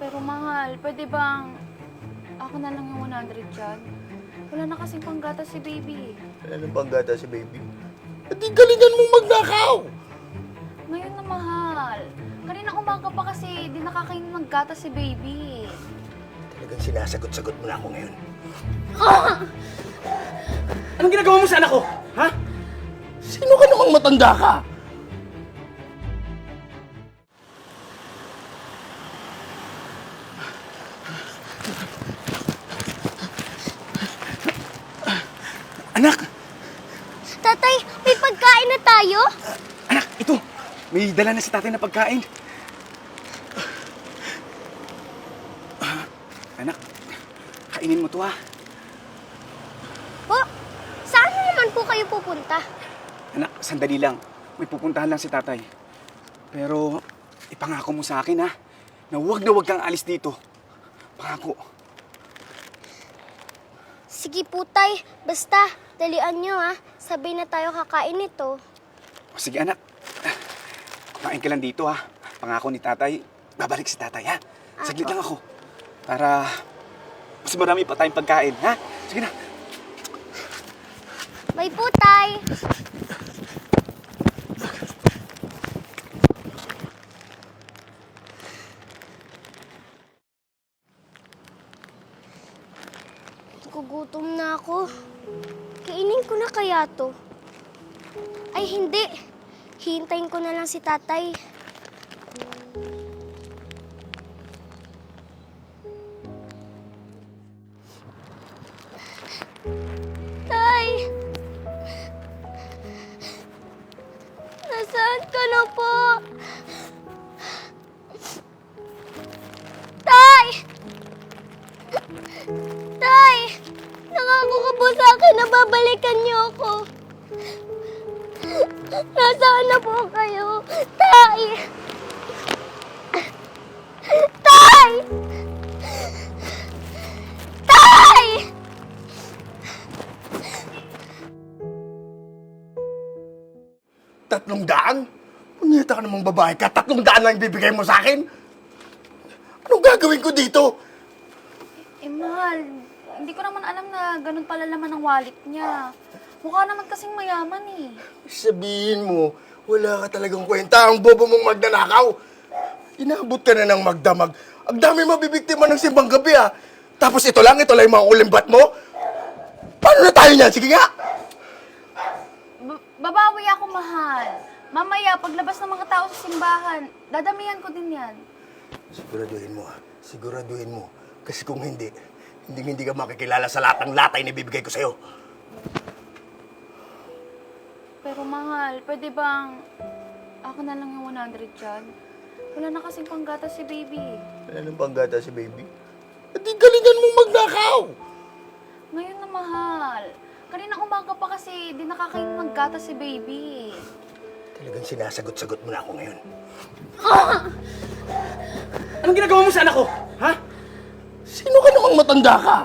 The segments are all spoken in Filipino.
Pero mahal, pwede bang ako na lang yung 100 dyan? Wala na kasing panggata si baby. Wala nang panggata si baby. At di galingan mong magnakaw! Ngayon na mahal. Kanina umaga pa kasi di nakakain ng gata si baby. Talagang sinasagot-sagot mo na ako ngayon. Anong ginagawa mo sa anak ko? Ha? Sino ka namang matanda ka? Anak! Tatay, may pagkain na tayo? Anak, ito! May dala na si tatay na pagkain. Anak, kainin mo to ha. Po, saan naman po kayo pupunta? Anak, sandali lang. May pupuntahan lang si tatay. Pero, ipangako mo sa akin ha, na huwag kang alis dito. Pangako. Sige po, tay. Basta, dalian nyo ha. Sabay na tayo kakain nito. O sige anak, kumain ka lang dito ha. Pangako ni tatay, babalik si tatay ha. Saglit lang ako. Para mas marami pa tayong pagkain ha. Sige na. Bye po, tay. Gugutom na ako. Kainin ko na kaya to? Ay, hindi. Hihintayin ko na lang si tatay. Tay! Nasaan ka na po? Tay! Tay! Nangako ka po sa akin na babalikan niyo ako. Nasaan na po kayo? Tay! Tay! Tay! $300? Punyeta ka namang babae ka, $300 lang bibigay mo sa akin? Anong gagawin ko dito? Mahal, hindi ko naman alam na ganun pala laman ng wallet niya. Mukha naman kasing mayaman eh. Sabihin mo, wala ka talagang kwenta. Ang bobo mong magnanakaw. Inabot ka na ng magdamag. Ang dami mabibiktima ng simbang gabi ah. Tapos ito lang yung mga ulimbat mo? Paano na tayo niyan? Sige nga! Babawi ako, mahal. Mamaya, paglabas ng mga tao sa simbahan, dadamihan ko din yan. Siguraduhin mo ah. Siguraduhin mo. Kasi kung hindi ka makikilala sa lahat ng latay na ibibigay ko sa'yo. Pero mahal, pwede bang ako na lang yung 100 dyan? Wala na kasing panggata si baby. Wala nang panggata si baby. At di galingan mong magnakaw! Ngayon na mahal. Kanina umaga pa kasi di nakakain ng gata si baby. Talagang sinasagot-sagot mo na ako ngayon. Anong ginagawa mo sa anak ko? Ha? Sino ka namang matanda ka?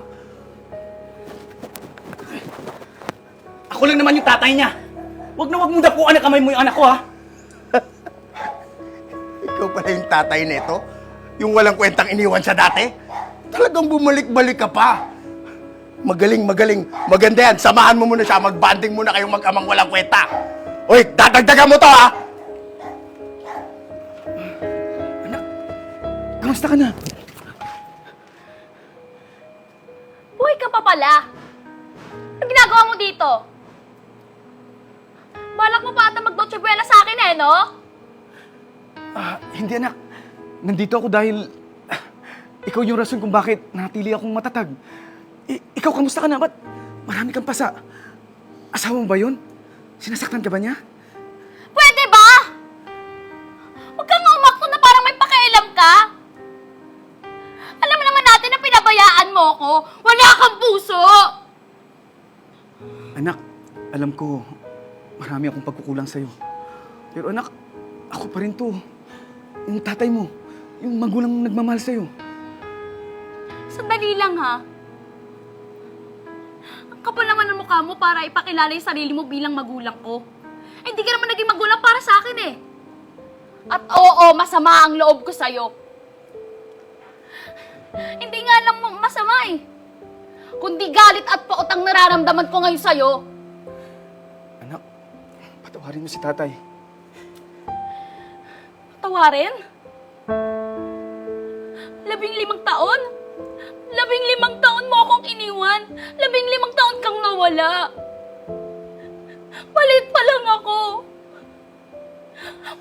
Ako lang naman yung tatay niya. Huwag mong dapuan na kamay mo yung anak ko ha. Ikaw pala yung tatay nito? Yung walang kwentang iniwan siya dati? Talagang bumalik-balik ka pa. Magaling. Maganda yan. Samahan mo muna siya. Mag-banding muna kayong mag-amang walang kwenta. Uy, dadagdagan mo to ha! Anak, kamusta ka na? Buhay ka pa pala! Ano ginagawa mo dito? Balak mo pa ata mag-Dolce Buena sa akin eh, no? Hindi anak. Nandito ako dahil ikaw yung rason kung bakit natili akong matatag. Ikaw, kamusta ka na? Ba't marami kang pasa? Asawa mo ba yun? Sinasaktan ka ba niya? Pwede ba? Huwag kang umakto na parang may pakialam ka. Alam mo naman natin na pinabayaan mo ako. Wala kang puso! Anak, alam ko, marami akong pagkukulang sa'yo. Pero anak, ako pa rin to. Yung tatay mo, yung magulang nagmamahal sa'yo. Sandali lang ha. Ang kapal naman ng mukha mo para ipakilala yung sarili mo bilang magulang ko. Eh, hindi ka naman naging magulang para sa akin eh. At oo, masama ang loob ko sa'yo. Hindi nga lang masama eh. Kundi galit at poot ang nararamdaman ko ngayon sa'yo. Anak, patawarin mo si tatay. Tawarin? 15 taon? 15 taon mo akong iniwan. 15 taon kang nawala. Maliit pa lang ako.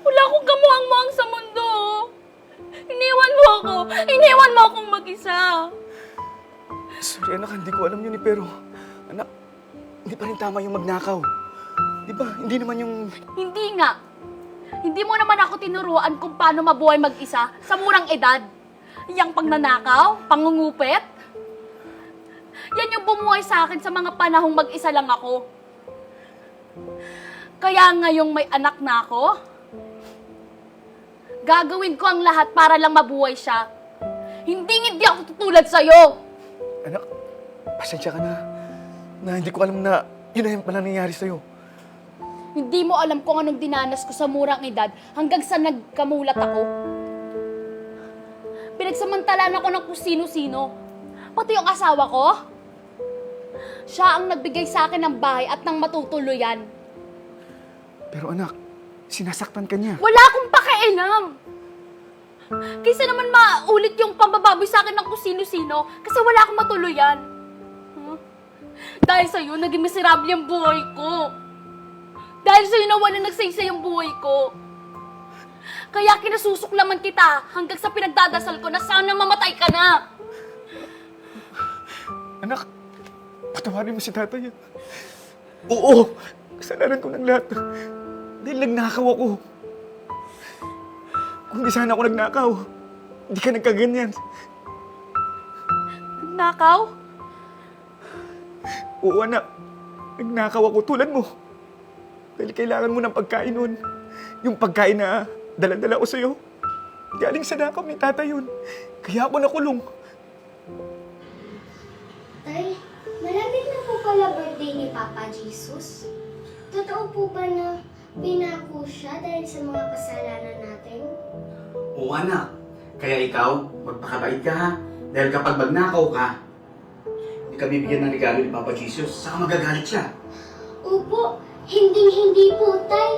Wala akong kamuhang-muhang sa mundo. Iniwan mo ako. Iniwan mo akong mag-isa. Sorry anak, hindi ko alam yun eh, pero... Anak, hindi pa rin tama yung magnakaw. Di ba? Hindi naman yung... Hindi nga. Hindi mo naman ako tinuruan kung paano mabuhay mag-isa sa murang edad. Yang pagnanakaw, pangungupit. Yan yung bumuhay sa akin sa mga panahong mag-isa lang ako. Kaya ngayong may anak na ako, gagawin ko ang lahat para lang mabuhay siya. Hindi ako tutulad sa'yo. Anak, pasensya ka na. Na hindi ko alam na yun na yung pala nangyari sa'yo. Hindi mo alam kung anong dinanas ko sa murang edad hanggang sa nagkamulat ako. Pinagsamantalaan ako ng kung sino-sino. Pati yung asawa ko. Siya ang nagbigay sa akin ng bahay at ng matutuluyan. Pero anak, sinasaktan ka niya. Wala akong pakialam. Kaysa naman maulit yung pambababoy sa akin ng kung sino-sino kasi wala akong matuluyan. Huh? Dahil sa'yo, naging miserable yung buhay ko. Dahil sa'yo nawala nagsaysay yung buhay ko. Kaya kinasusuklaman kita hanggang sa pinagdadasal ko na sana mamatay ka na. Anak, patawarin mo si tatay. Oo, kasalanan ko ng lahat. Dahil nagnakaw ako. Kung di sana ako nagnakaw, hindi ka nagkaganyan. Nakaw? Oo anak, nagnakaw ako tulad mo. Dahil kailangan mo ng pagkain nun. Yung pagkain na dala-dala ko sa'yo. Galing sa nakaw ni tatay yun. Kaya ako nakulong. Tay, malapit na po pala birthday ni Papa Jesus. Totoo po ba na pinako siya dahil sa mga kasalanan natin? Oo anak, kaya ikaw, magpakabait ka ha. Dahil kapag magnakaw ka, hindi ka bibigyan ng regalo ni Papa Jesus, saka magagalit siya. Opo, hindi po, Tay.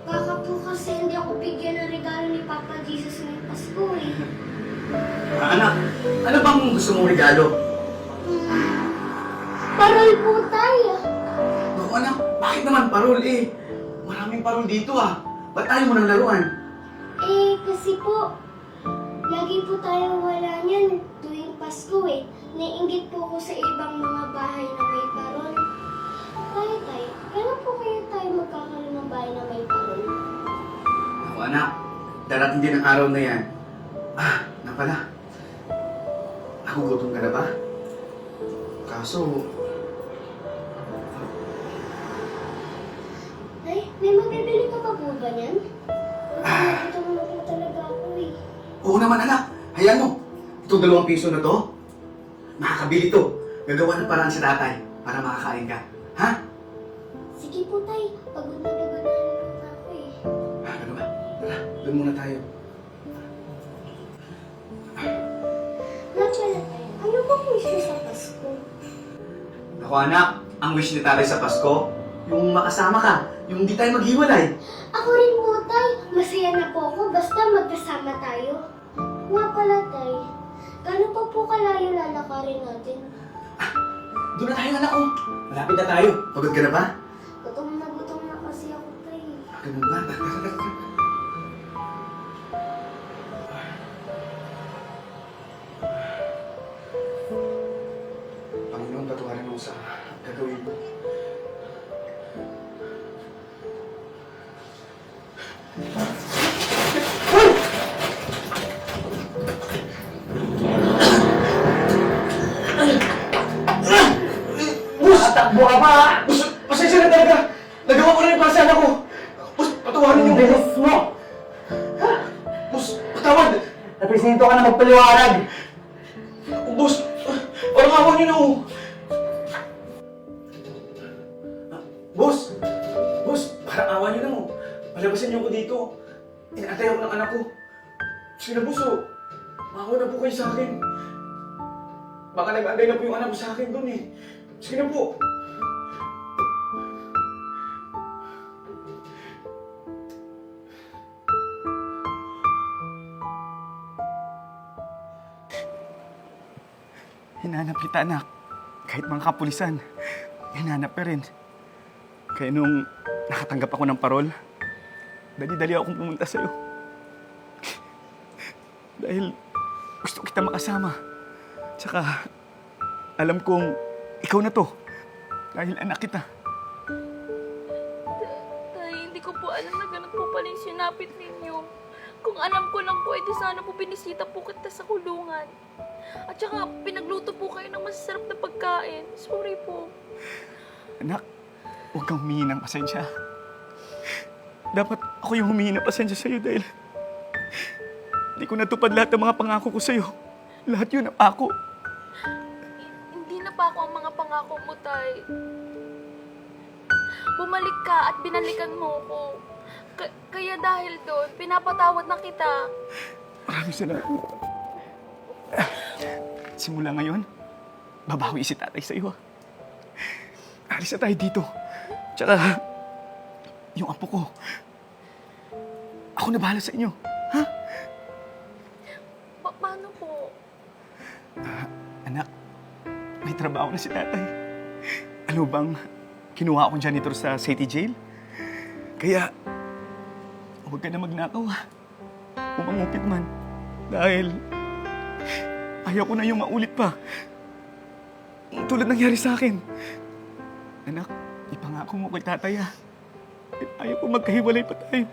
Baka po kasi hindi ako bigyan ng regalo ni Papa Jesus ngayong Pasko eh. Anak, ano bang gusto mong regalo? Parol po, Tay. Naku anak, bakit naman parol eh? Maraming parol dito ah. Ba't ayaw mo ng laruan? Eh, kasi po, lagi po tayo wala niyan tuwing Pasko eh. Naiinggit po ako sa ibang mga bahay na may parol. Kaya tayo, kailan po kaya tayo magkakaroon ng bahay na may parol? Naku anak, darating din ang araw na yan. Ah, na pala. Nagugutom ka na ba? Kaso, Ay, may mabibili ka pa po ba niyan? Ito na po talaga ako eh. oo naman anak, hayaan mo. Itong 2 piso na to, makakabili to. Gagawa ng paraan si tatay para makakain ka. Ha? Sige po, Tay. Pagod na ako eh. Ah, ano ba? Tara, doon muna tayo. Nga pala, Tay. Ano ba wish niyo sa Pasko? Ako anak, ang wish ni tatay sa Pasko, yung makasama ka, yung hindi tayo maghiwalay. Ako rin po, Tay. Masaya na po ako basta magkasama tayo. Nga pala, Tay. Gano'n pa po kalayo lalakarin natin? Doon na tayo anak ko. Malapit na tayo. Pagod ka na ba? Gutom na kasi ako, Tay. Ganun ba? Tara. Panginoon, patawarin mo sa gagawin mo. Takbo ka pa! Bus, pasensya na talaga. Nagawa ko na yung para sa anak ko. Bus, patawarin niyo. Bilis mo! Bus, patawad. Napresinto ka na magpaliwanag! Bus, parang awa niyo na. Boss! Boss! Parang awa niyo na Palabasan niyo ko dito. Inaantay ako ng anak ko. Sige na, Bus, oh. Mako na po kayo sa akin. Baka nag-agay na po yung anak ko sa akin doon eh. Sige na po. Hinanap kita, anak. Kahit mga kapulisan, hinanap ka rin. Kaya nung nakatanggap ako ng parol, dali-dali akong pumunta sa'yo. Dahil gusto kita makasama. Tsaka, alam kong ikaw na to. Dahil anak kita. Tay, hindi ko po alam na ganun po pala yung sinapit ninyo. Kung alam ko lang po, edi sana po binisita po kita sa kulungan. At saka, pinagluto po kayo ng masasarap na pagkain. Sorry po. Anak, huwag kang humingi ng pasensya. Dapat ako yung humingi ng pasensya sa'yo dahil hindi ko natupad lahat ng mga pangako ko sa'yo. Lahat yun ang ako. Hindi na pa ako ang mga pangako mo, Tay. Bumalik ka at binalikan mo ko. Kaya dahil doon, pinapatawad na kita. Maraming salamat. Simula ngayon, babawi si tatay sa'yo. Alis na tayo dito. Tsaka, yung apo ko, ako na bahala sa inyo. Ha? Paano po? Anak, may trabaho na si tatay. Ano bang kinuha akong janitor sa city jail? Kaya, huwag ka na magnakaw ha. Umangupit man. Dahil, ayaw ko na yung maulit pa. Tulad nangyari sa akin. Anak, ipangako mo kay tatay ha. Ayaw ko magkahiwalay pa tayo.